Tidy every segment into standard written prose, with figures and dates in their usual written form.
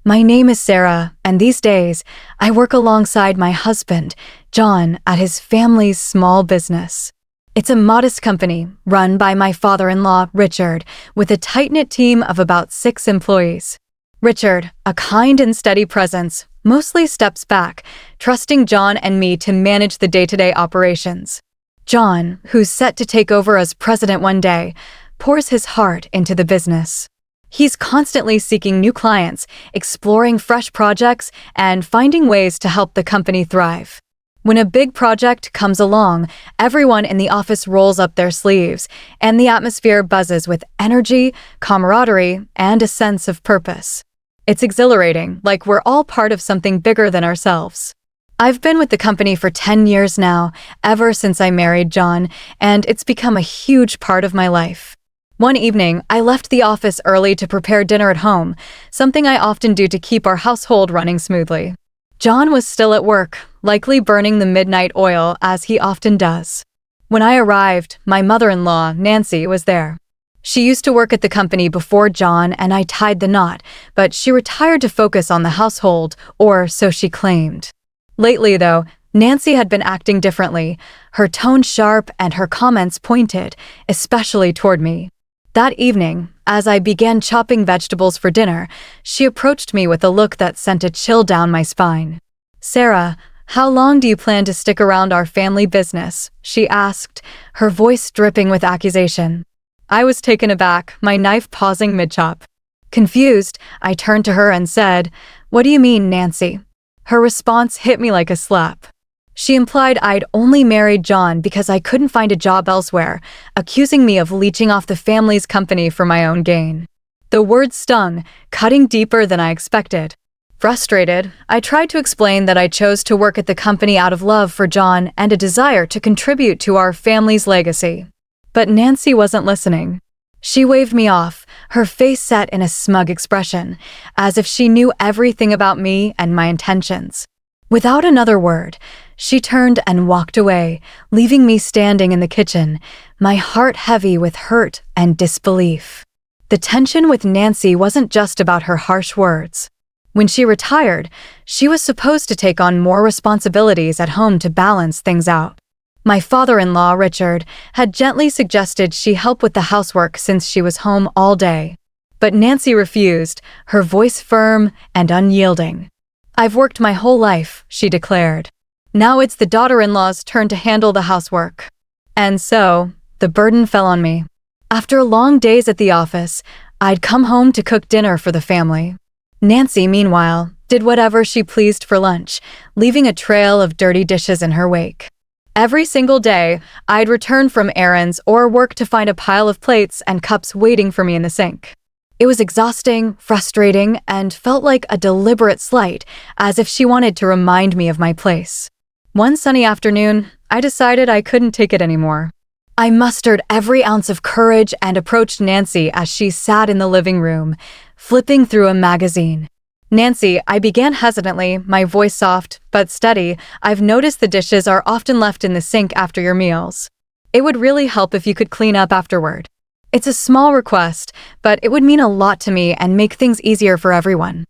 My name is Sarah, and these days, I work alongside my husband, John, at his family's small business. It's a modest company run by my father-in-law, Richard, with a tight-knit team of about 6 employees. Richard, a kind and steady presence, mostly steps back, trusting John and me to manage the day-to-day operations. John, who's set to take over as president one day, pours his heart into the business. He's constantly seeking new clients, exploring fresh projects, and finding ways to help the company thrive. When a big project comes along, everyone in the office rolls up their sleeves, and the atmosphere buzzes with energy, camaraderie, and a sense of purpose. It's exhilarating, like we're all part of something bigger than ourselves. I've been with the company for 10 years now, ever since I married John, and it's become a huge part of my life. One evening, I left the office early to prepare dinner at home, something I often do to keep our household running smoothly. John was still at work, likely burning the midnight oil, as he often does. When I arrived, my mother-in-law, Nancy, was there. She used to work at the company before John, and I tied the knot, but she retired to focus on the household, or so she claimed. Lately, though, Nancy had been acting differently, her tone sharp and her comments pointed, especially toward me. That evening, as I began chopping vegetables for dinner, she approached me with a look that sent a chill down my spine. "Sarah, how long do you plan to stick around our family business?" she asked, her voice dripping with accusation. I was taken aback, my knife pausing mid-chop. Confused, I turned to her and said, "What do you mean, Nancy?" Her response hit me like a slap. She implied I'd only married John because I couldn't find a job elsewhere, accusing me of leeching off the family's company for my own gain. The words stung, cutting deeper than I expected. Frustrated, I tried to explain that I chose to work at the company out of love for John and a desire to contribute to our family's legacy. But Nancy wasn't listening. She waved me off, her face set in a smug expression, as if she knew everything about me and my intentions. Without another word, she turned and walked away, leaving me standing in the kitchen, my heart heavy with hurt and disbelief. The tension with Nancy wasn't just about her harsh words. When she retired, she was supposed to take on more responsibilities at home to balance things out. My father-in-law, Richard, had gently suggested she help with the housework since she was home all day. But Nancy refused, her voice firm and unyielding. "I've worked my whole life," she declared. "Now it's the daughter-in-law's turn to handle the housework." And so, the burden fell on me. After long days at the office, I'd come home to cook dinner for the family. Nancy, meanwhile, did whatever she pleased for lunch, leaving a trail of dirty dishes in her wake. Every single day, I'd return from errands or work to find a pile of plates and cups waiting for me in the sink. It was exhausting, frustrating, and felt like a deliberate slight, as if she wanted to remind me of my place. One sunny afternoon, I decided I couldn't take it anymore. I mustered every ounce of courage and approached Nancy as she sat in the living room, flipping through a magazine. "Nancy," I began hesitantly, my voice soft but steady, "I've noticed the dishes are often left in the sink after your meals. It would really help if you could clean up afterward. It's a small request, but it would mean a lot to me and make things easier for everyone."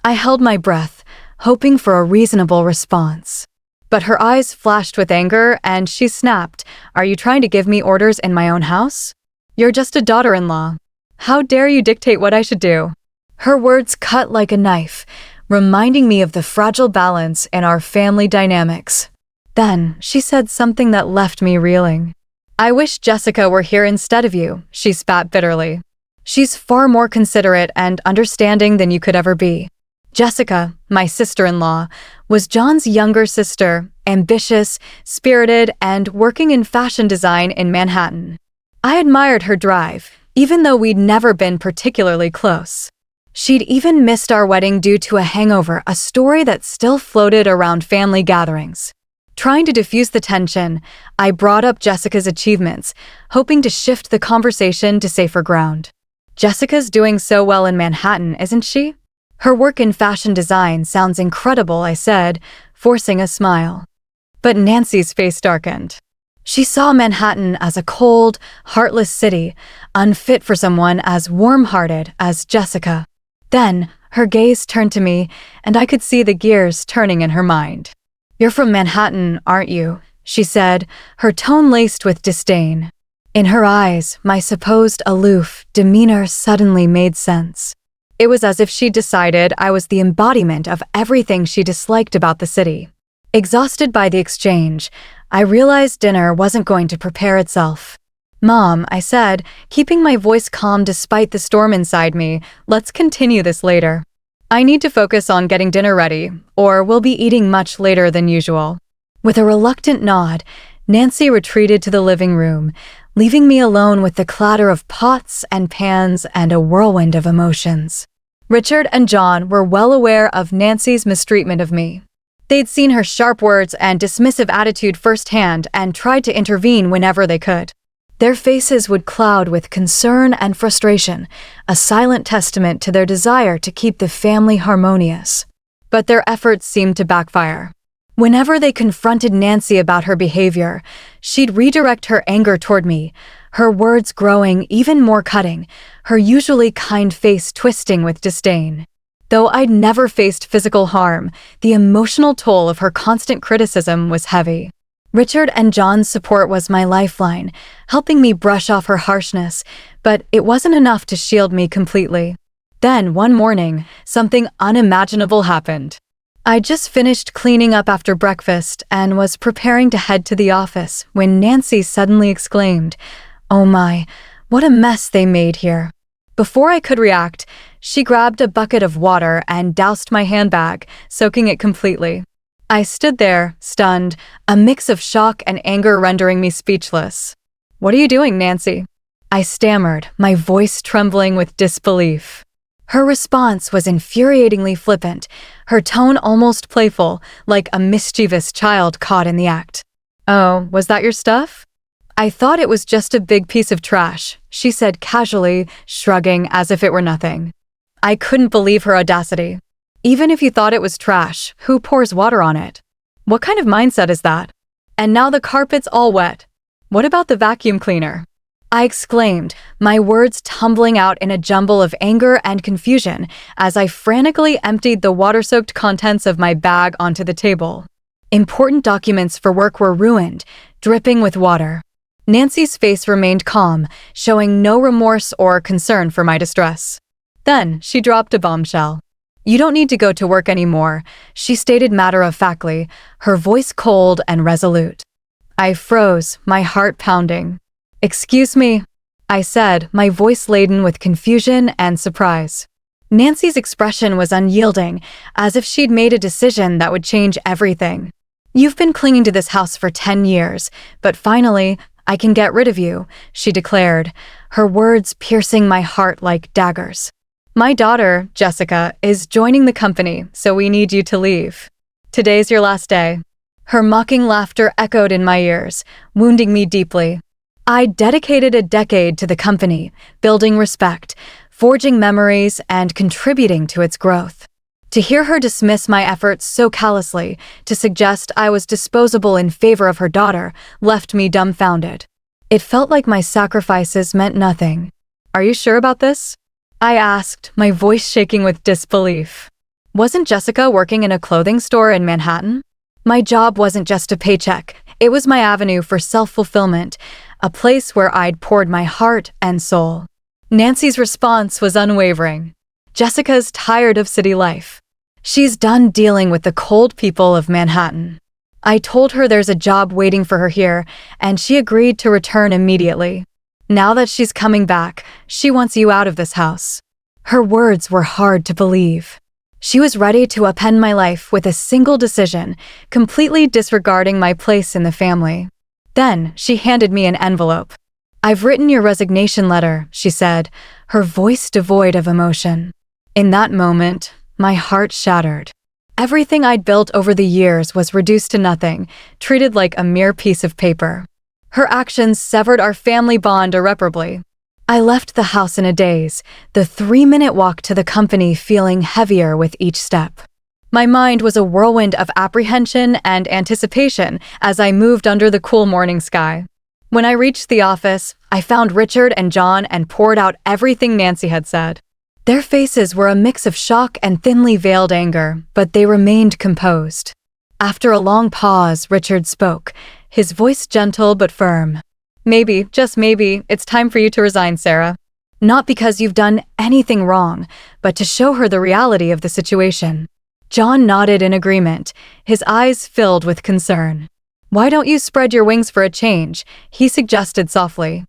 I held my breath, hoping for a reasonable response. But her eyes flashed with anger, and she snapped, "Are you trying to give me orders in my own house? You're just a daughter-in-law. How dare you dictate what I should do?" Her words cut like a knife, reminding me of the fragile balance in our family dynamics. Then she said something that left me reeling. "I wish Jessica were here instead of you," she spat bitterly. "She's far more considerate and understanding than you could ever be." Jessica, my sister-in-law, was John's younger sister, ambitious, spirited, and working in fashion design in Manhattan. I admired her drive, even though we'd never been particularly close. She'd even missed our wedding due to a hangover, a story that still floated around family gatherings. Trying to diffuse the tension, I brought up Jessica's achievements, hoping to shift the conversation to safer ground. "Jessica's doing so well in Manhattan, isn't she? Her work in fashion design sounds incredible," I said, forcing a smile. But Nancy's face darkened. She saw Manhattan as a cold, heartless city, unfit for someone as warm-hearted as Jessica. Then, Her gaze turned to me, and I could see the gears turning in her mind. "You're from Manhattan, aren't you?" she said, her tone laced with disdain. In her eyes, my supposed aloof demeanor suddenly made sense. It was as if she decided I was the embodiment of everything she disliked about the city. Exhausted by the exchange, I realized dinner wasn't going to prepare itself. "Mom," I said, keeping my voice calm despite the storm inside me, "let's continue this later. I need to focus on getting dinner ready, or we'll be eating much later than usual." With a reluctant nod, Nancy retreated to the living room, leaving me alone with the clatter of pots and pans and a whirlwind of emotions. Richard and John were well aware of Nancy's mistreatment of me. They'd seen her sharp words and dismissive attitude firsthand and tried to intervene whenever they could. Their faces would cloud with concern and frustration, a silent testament to their desire to keep the family harmonious. But their efforts seemed to backfire. Whenever they confronted Nancy about her behavior, she'd redirect her anger toward me, her words growing even more cutting, her usually kind face twisting with disdain. Though I'd never faced physical harm, the emotional toll of her constant criticism was heavy. Richard and John's support was my lifeline, helping me brush off her harshness, but it wasn't enough to shield me completely. Then, one morning, something unimaginable happened. I just finished cleaning up after breakfast and was preparing to head to the office when Nancy suddenly exclaimed, "Oh my, what a mess they made here." Before I could react, she grabbed a bucket of water and doused my handbag, soaking it completely. I stood there, stunned, a mix of shock and anger rendering me speechless. "What are you doing, Nancy?" I stammered, my voice trembling with disbelief. Her response was infuriatingly flippant, her tone almost playful, like a mischievous child caught in the act. "Oh, was that your stuff?" "I thought it was just a big piece of trash," she said casually, shrugging as if it were nothing. I couldn't believe her audacity. "Even if you thought it was trash, who pours water on it? What kind of mindset is that? And now the carpet's all wet. What about the vacuum cleaner?" I exclaimed, my words tumbling out in a jumble of anger and confusion as I frantically emptied the water-soaked contents of my bag onto the table. Important documents for work were ruined, dripping with water. Nancy's face remained calm, showing no remorse or concern for my distress. Then she dropped a bombshell. "You don't need to go to work anymore," she stated matter-of-factly, her voice cold and resolute. I froze, my heart pounding. "Excuse me," I said, my voice laden with confusion and surprise. Nancy's expression was unyielding, as if she'd made a decision that would change everything. "You've been clinging to this house for 10 years, but finally, I can get rid of you," she declared, her words piercing my heart like daggers. "My daughter, Jessica, is joining the company, so we need you to leave. Today's your last day." Her mocking laughter echoed in my ears, wounding me deeply. I'd dedicated a decade to the company, building respect, forging memories, and contributing to its growth. To hear her dismiss my efforts so callously, to suggest I was disposable in favor of her daughter, left me dumbfounded. It felt like my sacrifices meant nothing. "Are you sure about this?" I asked, my voice shaking with disbelief. Wasn't Jessica working in a clothing store in Manhattan? My job wasn't just a paycheck, it was my avenue for self-fulfillment, a place where I'd poured my heart and soul. Nancy's response was unwavering. "Jessica's tired of city life. She's done dealing with the cold people of Manhattan." I told her there's a job waiting for her here, and she agreed to return immediately. "Now that she's coming back, she wants you out of this house." Her words were hard to believe. She was ready to upend my life with a single decision, completely disregarding my place in the family. Then she handed me an envelope. "I've written your resignation letter," she said, her voice devoid of emotion. In that moment, my heart shattered. Everything I'd built over the years was reduced to nothing, treated like a mere piece of paper. Her actions severed our family bond irreparably. I left the house in a daze, the 3-minute walk to the company feeling heavier with each step. My mind was a whirlwind of apprehension and anticipation as I moved under the cool morning sky. When I reached the office, I found Richard and John and poured out everything Nancy had said. Their faces were a mix of shock and thinly veiled anger, but they remained composed. After a long pause, Richard spoke, his voice gentle but firm. "Maybe, just maybe, it's time for you to resign, Sarah. Not because you've done anything wrong, but to show her the reality of the situation." John nodded in agreement, his eyes filled with concern. "Why don't you spread your wings for a change?" he suggested softly.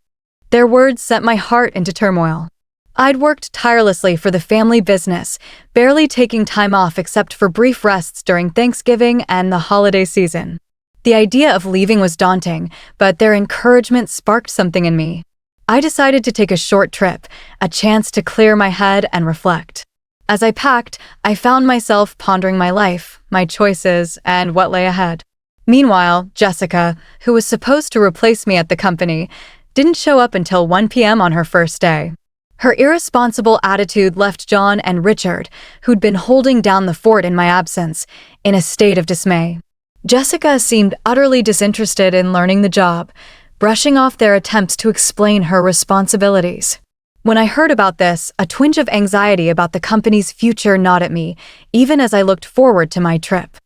Their words sent my heart into turmoil. I'd worked tirelessly for the family business, barely taking time off except for brief rests during Thanksgiving and the holiday season. The idea of leaving was daunting, but their encouragement sparked something in me. I decided to take a short trip, a chance to clear my head and reflect. As I packed, I found myself pondering my life, my choices, and what lay ahead. Meanwhile, Jessica, who was supposed to replace me at the company, didn't show up until 1 p.m. on her first day. Her irresponsible attitude left John and Richard, who'd been holding down the fort in my absence, in a state of dismay. Jessica seemed utterly disinterested in learning the job, brushing off their attempts to explain her responsibilities. When I heard about this, a twinge of anxiety about the company's future gnawed at me, even as I looked forward to my trip.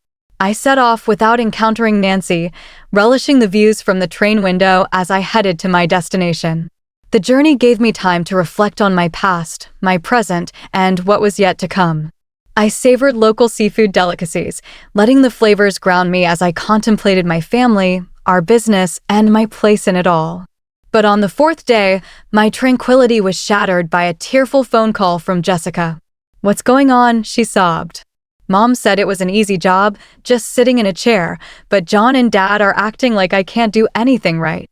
I set off without encountering Nancy, relishing the views from the train window as I headed to my destination. The journey gave me time to reflect on my past, my present, and what was yet to come. I savored local seafood delicacies, letting the flavors ground me as I contemplated my family, our business, and my place in it all. But on the fourth day, my tranquility was shattered by a tearful phone call from Jessica. "What's going on?" she sobbed. "Mom said it was an easy job, just sitting in a chair, but John and Dad are acting like I can't do anything right."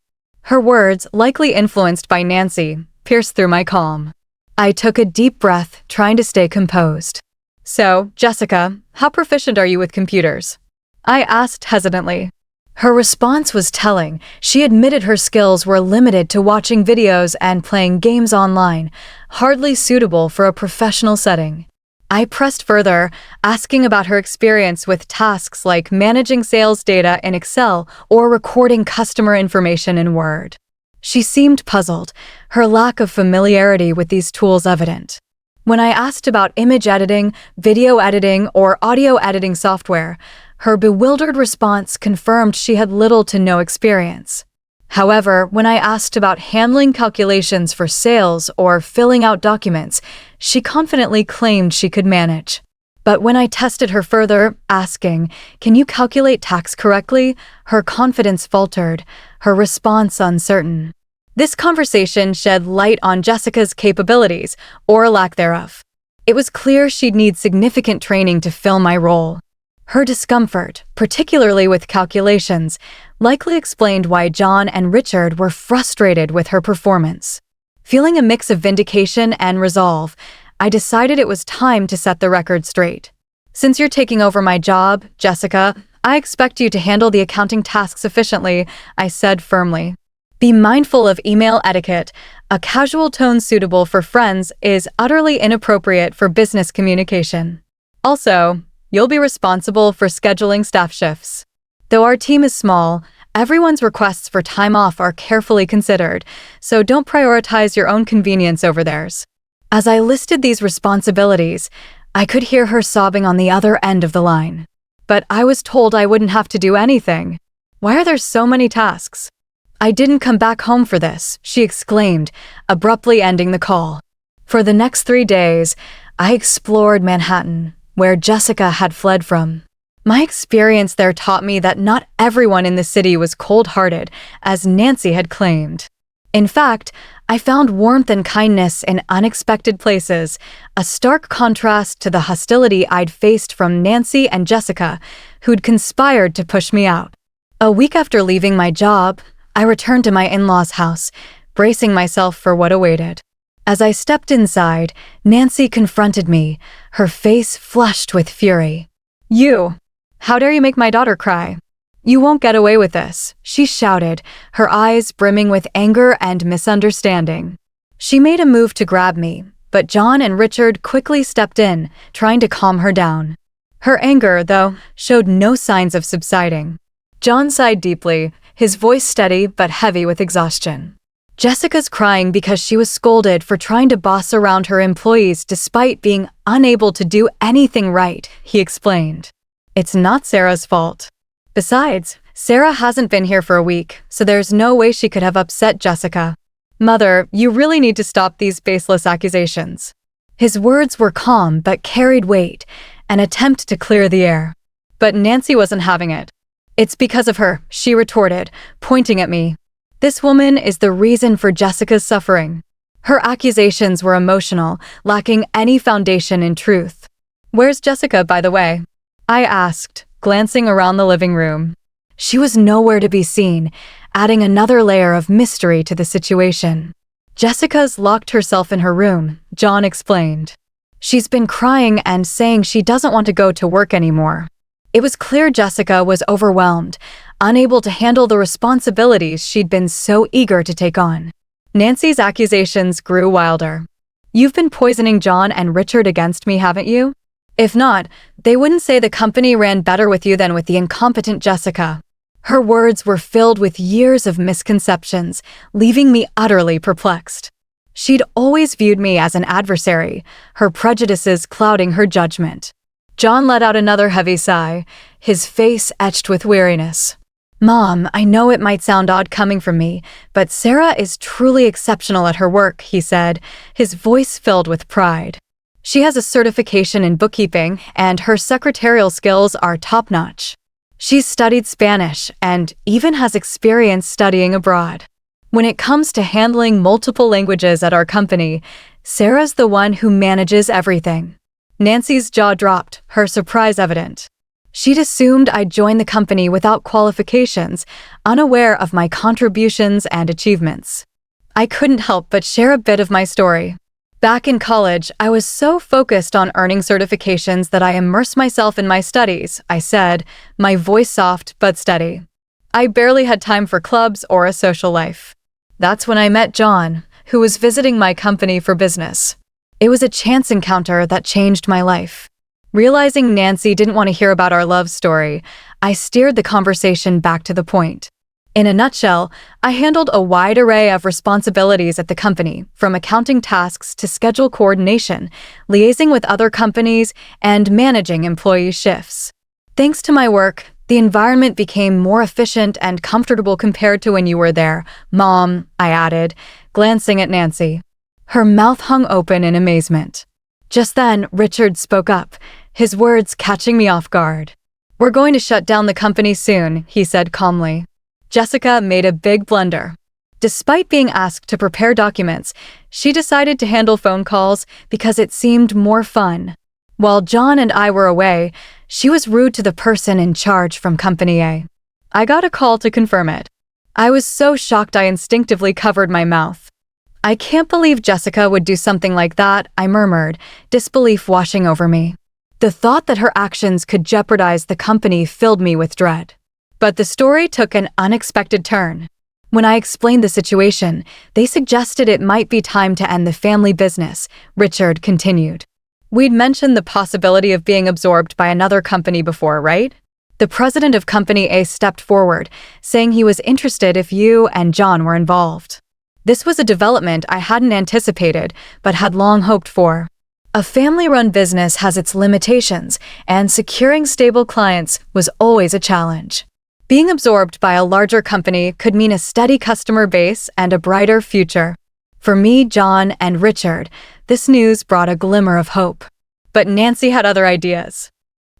Her words, likely influenced by Nancy, pierced through my calm. I took a deep breath, trying to stay composed. "So, Jessica, how proficient are you with computers?" I asked hesitantly. Her response was telling. She admitted her skills were limited to watching videos and playing games online, hardly suitable for a professional setting. I pressed further, asking about her experience with tasks like managing sales data in Excel or recording customer information in Word. She seemed puzzled, her lack of familiarity with these tools evident. When I asked about image editing, video editing, or audio editing software, her bewildered response confirmed she had little to no experience. However, when I asked about handling calculations for sales or filling out documents, she confidently claimed she could manage. But when I tested her further, asking, "Can you calculate tax correctly?" her confidence faltered, her response uncertain. This conversation shed light on Jessica's capabilities, or lack thereof. It was clear she'd need significant training to fill my role. Her discomfort, particularly with calculations, likely explained why John and Richard were frustrated with her performance. Feeling a mix of vindication and resolve, I decided it was time to set the record straight. "Since you're taking over my job, Jessica, I expect you to handle the accounting tasks efficiently," I said firmly. "Be mindful of email etiquette. A casual tone suitable for friends is utterly inappropriate for business communication. Also, you'll be responsible for scheduling staff shifts. Though our team is small, everyone's requests for time off are carefully considered, so don't prioritize your own convenience over theirs." As I listed these responsibilities, I could hear her sobbing on the other end of the line. "But I was told I wouldn't have to do anything. Why are there so many tasks?" "I didn't come back home for this," she exclaimed, abruptly ending the call. For the next 3 days, I explored Manhattan, where Jessica had fled from. My experience there taught me that not everyone in the city was cold-hearted, as Nancy had claimed. In fact, I found warmth and kindness in unexpected places, a stark contrast to the hostility I'd faced from Nancy and Jessica, who'd conspired to push me out. A week after leaving my job, I returned to my in-laws' house, bracing myself for what awaited. As I stepped inside, Nancy confronted me, her face flushed with fury. "You! How dare you make my daughter cry? You won't get away with this," she shouted, her eyes brimming with anger and misunderstanding. She made a move to grab me, but John and Richard quickly stepped in, trying to calm her down. Her anger, though, showed no signs of subsiding. John sighed deeply, his voice steady but heavy with exhaustion. Jessica's crying because she was scolded for trying to boss around her employees despite being unable to do anything right, he explained. It's not Sarah's fault. Besides, Sarah hasn't been here for a week, so there's no way she could have upset Jessica. Mother, you really need to stop these baseless accusations. His words were calm but carried weight, an attempt to clear the air. But Nancy wasn't having it. It's because of her, she retorted, pointing at me. This woman is the reason for Jessica's suffering. Her accusations were emotional, lacking any foundation in truth. Where's Jessica, by the way? I asked, glancing around the living room. She was nowhere to be seen, adding another layer of mystery to the situation. Jessica's locked herself in her room, John explained. She's been crying and saying she doesn't want to go to work anymore. It was clear Jessica was overwhelmed, unable to handle the responsibilities she'd been so eager to take on. Nancy's accusations grew wilder. You've been poisoning John and Richard against me, haven't you? If not, they wouldn't say the company ran better with you than with the incompetent Jessica. Her words were filled with years of misconceptions, leaving me utterly perplexed. She'd always viewed me as an adversary, her prejudices clouding her judgment. John let out another heavy sigh, his face etched with weariness. Mom, I know it might sound odd coming from me, but Sarah is truly exceptional at her work, he said, his voice filled with pride. She has a certification in bookkeeping, and her secretarial skills are top-notch. She's studied Spanish and even has experience studying abroad. When it comes to handling multiple languages at our company, Sarah's the one who manages everything. Nancy's jaw dropped, her surprise evident. She'd assumed I'd join the company without qualifications, unaware of my contributions and achievements. I couldn't help but share a bit of my story. Back in college, I was so focused on earning certifications that I immersed myself in my studies, I said, my voice soft but steady. I barely had time for clubs or a social life. That's when I met John, who was visiting my company for business. It was a chance encounter that changed my life. Realizing Nancy didn't want to hear about our love story, I steered the conversation back to the point. In a nutshell, I handled a wide array of responsibilities at the company, from accounting tasks to schedule coordination, liaising with other companies, and managing employee shifts. Thanks to my work, the environment became more efficient and comfortable compared to when you were there, Mom, I added, glancing at Nancy. Her mouth hung open in amazement. Just then, Richard spoke up, his words catching me off guard. We're going to shut down the company soon, he said calmly. Jessica made a big blunder. Despite being asked to prepare documents, she decided to handle phone calls because it seemed more fun. While John and I were away, she was rude to the person in charge from Company A. I got a call to confirm it. I was so shocked I instinctively covered my mouth. I can't believe Jessica would do something like that, I murmured, disbelief washing over me. The thought that her actions could jeopardize the company filled me with dread. But the story took an unexpected turn. When I explained the situation, they suggested it might be time to end the family business, Richard continued. We'd mentioned the possibility of being absorbed by another company before, right? The president of Company A stepped forward, saying he was interested if you and John were involved. This was a development I hadn't anticipated, but had long hoped for. A family-run business has its limitations, and securing stable clients was always a challenge. Being absorbed by a larger company could mean a steady customer base and a brighter future. For me, John, and Richard, this news brought a glimmer of hope. But Nancy had other ideas.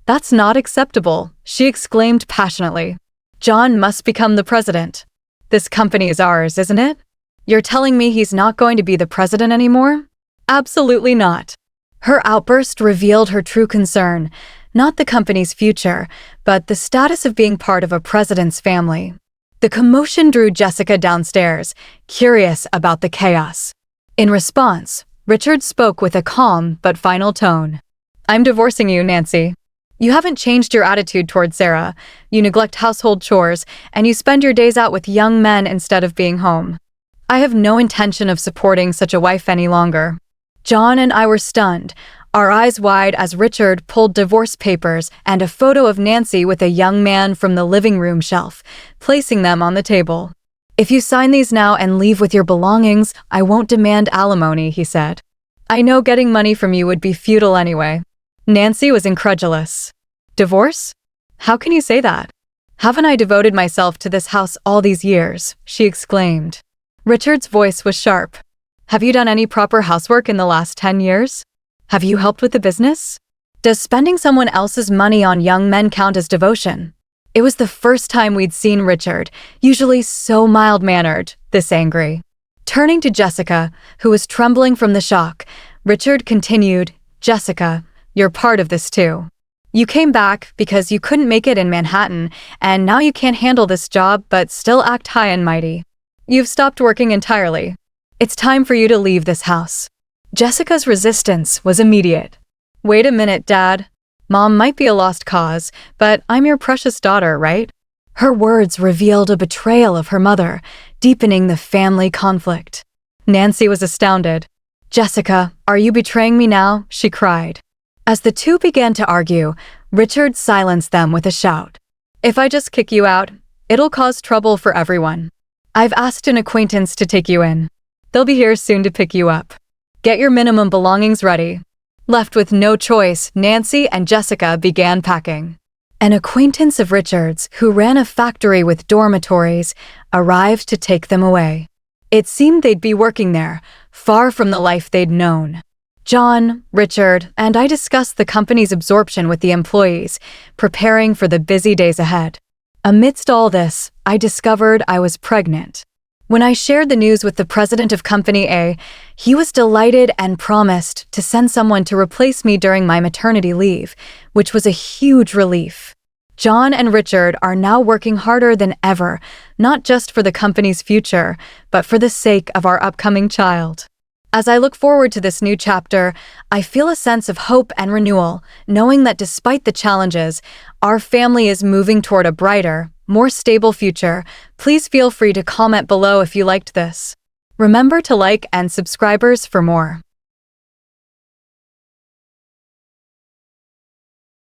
That's not acceptable, she exclaimed passionately. John must become the president. This company is ours, isn't it? You're telling me he's not going to be the president anymore? Absolutely not. Her outburst revealed her true concern, not the company's future, but the status of being part of a president's family. The commotion drew Jessica downstairs, curious about the chaos. In response, Richard spoke with a calm but final tone. I'm divorcing you, Nancy. You haven't changed your attitude toward Sarah. You neglect household chores, and you spend your days out with young men instead of being home. I have no intention of supporting such a wife any longer. John and I were stunned, our eyes wide as Richard pulled divorce papers and a photo of Nancy with a young man from the living room shelf, placing them on the table. If you sign these now and leave with your belongings, I won't demand alimony, he said. I know getting money from you would be futile anyway. Nancy was incredulous. Divorce? How can you say that? Haven't I devoted myself to this house all these years? She exclaimed. Richard's voice was sharp. Have you done any proper housework in the last 10 years? Have you helped with the business? Does spending someone else's money on young men count as devotion? It was the first time we'd seen Richard, usually so mild-mannered, this angry. Turning to Jessica, who was trembling from the shock, Richard continued, Jessica, you're part of this too. You came back because you couldn't make it in Manhattan, and now you can't handle this job but still act high and mighty. You've stopped working entirely. It's time for you to leave this house. Jessica's resistance was immediate. Wait a minute, Dad. Mom might be a lost cause, but I'm your precious daughter, right? Her words revealed a betrayal of her mother, deepening the family conflict. Nancy was astounded. Jessica, are you betraying me now? She cried. As the two began to argue, Richard silenced them with a shout. If I just kick you out, it'll cause trouble for everyone. I've asked an acquaintance to take you in. They'll be here soon to pick you up. Get your minimum belongings ready. Left with no choice, Nancy and Jessica began packing. An acquaintance of Richard's, who ran a factory with dormitories, arrived to take them away. It seemed they'd be working there, far from the life they'd known. John, Richard, and I discussed the company's absorption with the employees, preparing for the busy days ahead. Amidst all this, I discovered I was pregnant. When I shared the news with the president of Company A, he was delighted and promised to send someone to replace me during my maternity leave, which was a huge relief. John and Richard are now working harder than ever, not just for the company's future, but for the sake of our upcoming child. As I look forward to this new chapter, I feel a sense of hope and renewal, knowing that despite the challenges, our family is moving toward a brighter, more stable future. Please feel free to comment below if you liked this. Remember to like and subscribers for more.